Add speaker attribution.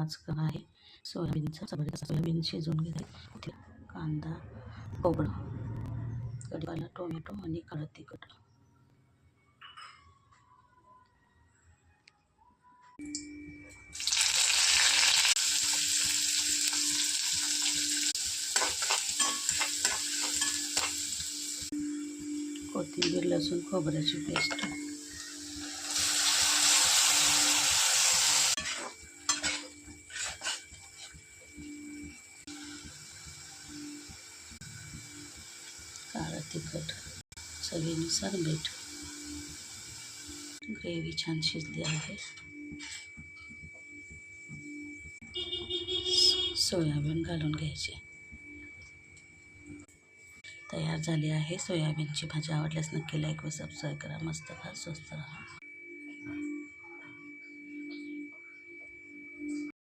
Speaker 1: आज करणार आहे सोयाबीन शिजवून घेते. इथे कांदा, खोबरं, कढीपत्ता, टोमॅटो आणि काळं तिखट. कोथिंबीर, लसूण, खोबऱ्याची पेस्ट. काळं तिखट, चवीनुसार मीठ. ग्रेव्ही छान शिजली आहे. सोयाबीन घालून घ्यायचे. तयार झाली आहे सोयाबीनची भाजी. आवडल्यास नक्की लाईक व सबस्क्राईब करा. मस्त खा, स्वस्त राहा.